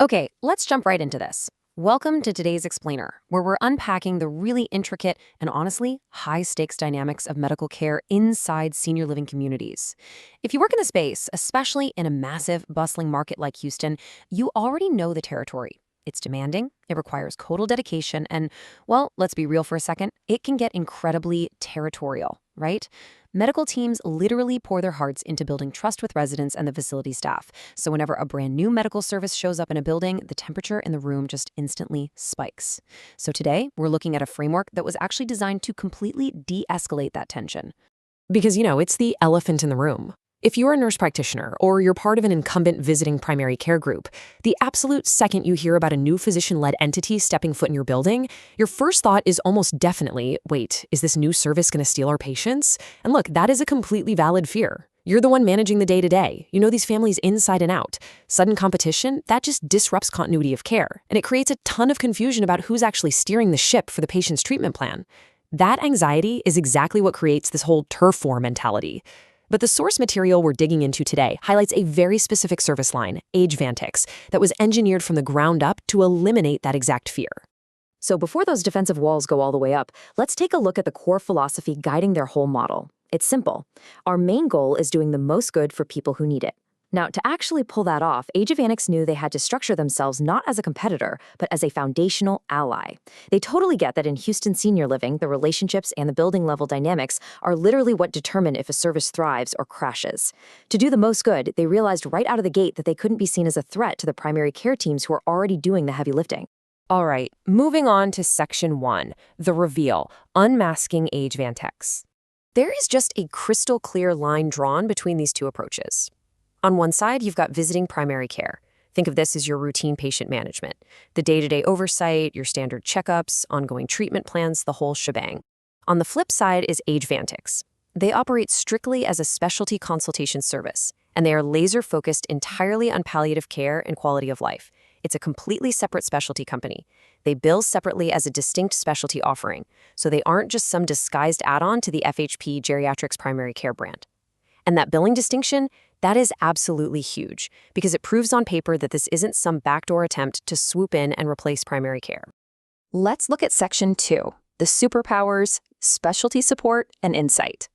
Okay, let's jump right into this. Welcome to today's Explainer, where we're unpacking the really intricate and honestly high stakes dynamics of medical care inside senior living communities. If you work in the space, especially in a massive, bustling market like Houston, you already know the territory. It's demanding, it requires total dedication, and, well, let's be real for a second, it can get incredibly territorial, right? Medical teams literally pour their hearts into building trust with residents and the facility staff. So whenever a brand new medical service shows up in a building, the temperature in the room just instantly spikes. So today, we're looking at a framework that was actually designed to completely de-escalate that tension. Because, it's the elephant in the room. If you're a nurse practitioner or you're part of an incumbent visiting primary care group, the absolute second you hear about a new physician-led entity stepping foot in your building, your first thought is almost definitely, wait, is this new service going to steal our patients? And look, that is a completely valid fear. You're the one managing the day-to-day. You know these families inside and out. Sudden competition, that just disrupts continuity of care, and it creates a ton of confusion about who's actually steering the ship for the patient's treatment plan. That anxiety is exactly what creates this whole turf war mentality. But the source material we're digging into today highlights a very specific service line, AgeVantix, that was engineered from the ground up to eliminate that exact fear. So before those defensive walls go all the way up, let's take a look at the core philosophy guiding their whole model. It's simple. Our main goal is doing the most good for people who need it. Now, to actually pull that off, AgeVantix knew they had to structure themselves not as a competitor, but as a foundational ally. They totally get that in Houston senior living, the relationships and the building level dynamics are literally what determine if a service thrives or crashes. To do the most good, they realized right out of the gate that they couldn't be seen as a threat to the primary care teams who are already doing the heavy lifting. All right, moving on to Section 1, the reveal, unmasking AgeVantix. There is just a crystal clear line drawn between these two approaches. On one side, you've got visiting primary care. Think of this as your routine patient management, the day-to-day oversight, your standard checkups, ongoing treatment plans, the whole shebang. On the flip side is AgeVantix. They operate strictly as a specialty consultation service, and they are laser-focused entirely on palliative care and quality of life. It's a completely separate specialty company. They bill separately as a distinct specialty offering, so they aren't just some disguised add-on to the FHP Geriatrics primary care brand. And that billing distinction, that is absolutely huge, because it proves on paper that this isn't some backdoor attempt to swoop in and replace primary care. Let's look at Section 2, the superpowers, specialty support, and insight.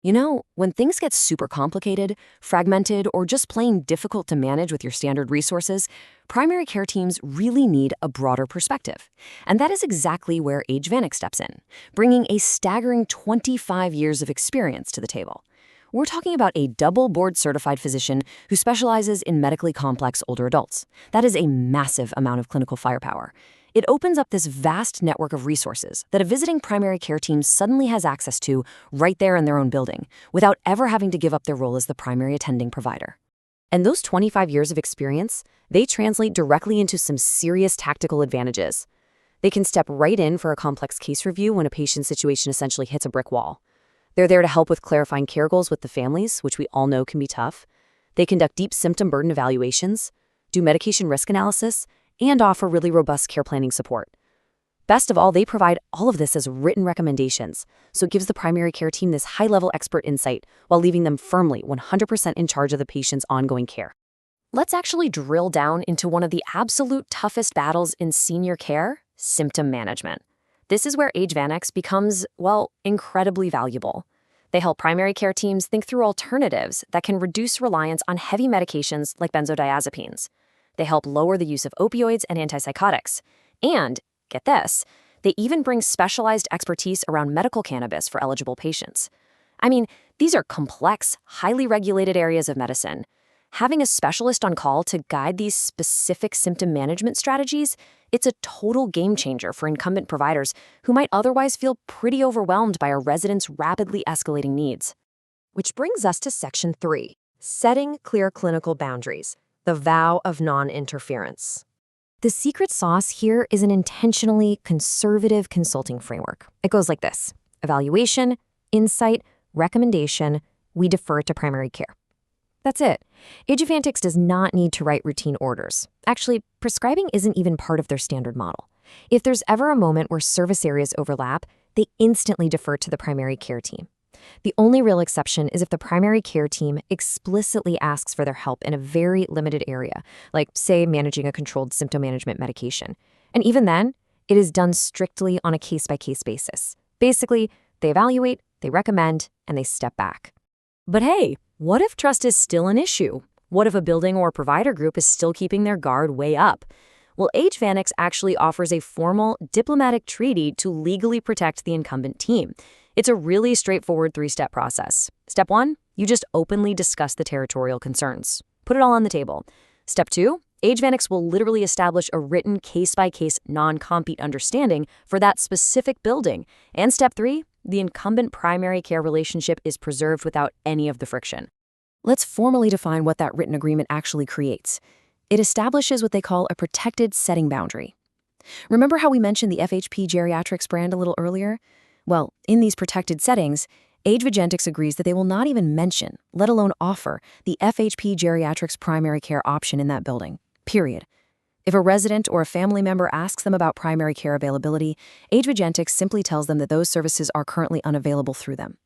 When things get super complicated, fragmented, or just plain difficult to manage with your standard resources, primary care teams really need a broader perspective. And that is exactly where AgeVantix steps in, bringing a staggering 25 years of experience to the table. We're talking about a double board-certified physician who specializes in medically complex older adults. That is a massive amount of clinical firepower. It opens up this vast network of resources that a visiting primary care team suddenly has access to right there in their own building, without ever having to give up their role as the primary attending provider. And those 25 years of experience, they translate directly into some serious tactical advantages. They can step right in for a complex case review when a patient's situation essentially hits a brick wall. They're there to help with clarifying care goals with the families, which we all know can be tough. They conduct deep symptom burden evaluations, do medication risk analysis, and offer really robust care planning support. Best of all, they provide all of this as written recommendations, so it gives the primary care team this high-level expert insight while leaving them firmly 100% in charge of the patient's ongoing care. Let's actually drill down into one of the absolute toughest battles in senior care, symptom management. This is where AgeVantix becomes, incredibly valuable. They help primary care teams think through alternatives that can reduce reliance on heavy medications like benzodiazepines. They help lower the use of opioids and antipsychotics. And, get this, they even bring specialized expertise around medical cannabis for eligible patients. I mean, these are complex, highly regulated areas of medicine. Having a specialist on call to guide these specific symptom management strategies, it's a total game changer for incumbent providers who might otherwise feel pretty overwhelmed by a resident's rapidly escalating needs. Which brings us to Section 3, setting clear clinical boundaries, the vow of non-interference. The secret sauce here is an intentionally conservative consulting framework. It goes like this: evaluation, insight, recommendation, we defer to primary care. That's it. AgeVantix does not need to write routine orders. Actually, prescribing isn't even part of their standard model. If there's ever a moment where service areas overlap, they instantly defer to the primary care team. The only real exception is if the primary care team explicitly asks for their help in a very limited area, like, say, managing a controlled symptom management medication. And even then, it is done strictly on a case-by-case basis. Basically, they evaluate, they recommend, and they step back. But hey, what if trust is still an issue? What if a building or provider group is still keeping their guard way up? Well, Agevanix actually offers a formal diplomatic treaty to legally protect the incumbent team. It's a really straightforward 3-step process. Step 1, you just openly discuss the territorial concerns. Put it all on the table. Step 2, Agevanix will literally establish a written case-by-case non-compete understanding for that specific building. And Step 3, the incumbent primary care relationship is preserved without any of the friction. Let's formally define what that written agreement actually creates. It establishes what they call a protected setting boundary. Remember how we mentioned the FHP Geriatrics brand a little earlier? Well, in these protected settings, Agevanix agrees that they will not even mention, let alone offer, the FHP Geriatrics primary care option in that building, period. If a resident or a family member asks them about primary care availability, Agevanix simply tells them that those services are currently unavailable through them.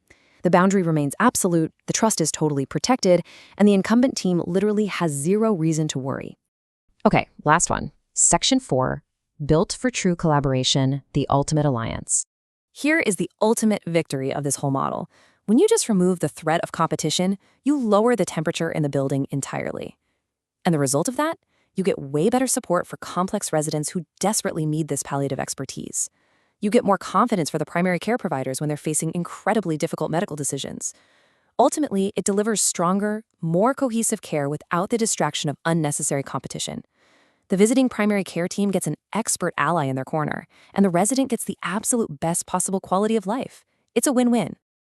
The boundary remains absolute, the trust is totally protected, and the incumbent team literally has zero reason to worry. Okay, last one. Section 4, Built for True Collaboration, the Ultimate Alliance. Here is the ultimate victory of this whole model. When you just remove the threat of competition, you lower the temperature in the building entirely. And the result of that? You get way better support for complex residents who desperately need this palliative expertise. You get more confidence for the primary care providers when they're facing incredibly difficult medical decisions. Ultimately, it delivers stronger, more cohesive care without the distraction of unnecessary competition. The visiting primary care team gets an expert ally in their corner, and the resident gets the absolute best possible quality of life. It's a win-win.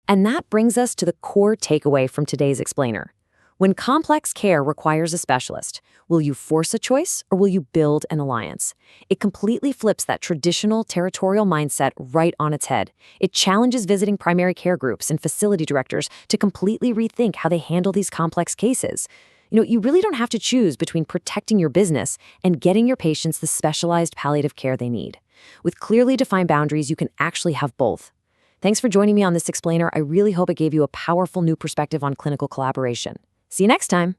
And that brings us to the core takeaway from today's explainer. When complex care requires a specialist, will you force a choice or will you build an alliance? It completely flips that traditional territorial mindset right on its head. It challenges visiting primary care groups and facility directors to completely rethink how they handle these complex cases. You really don't have to choose between protecting your business and getting your patients the specialized palliative care they need. With clearly defined boundaries, you can actually have both. Thanks for joining me on this explainer. I really hope it gave you a powerful new perspective on clinical collaboration. See you next time.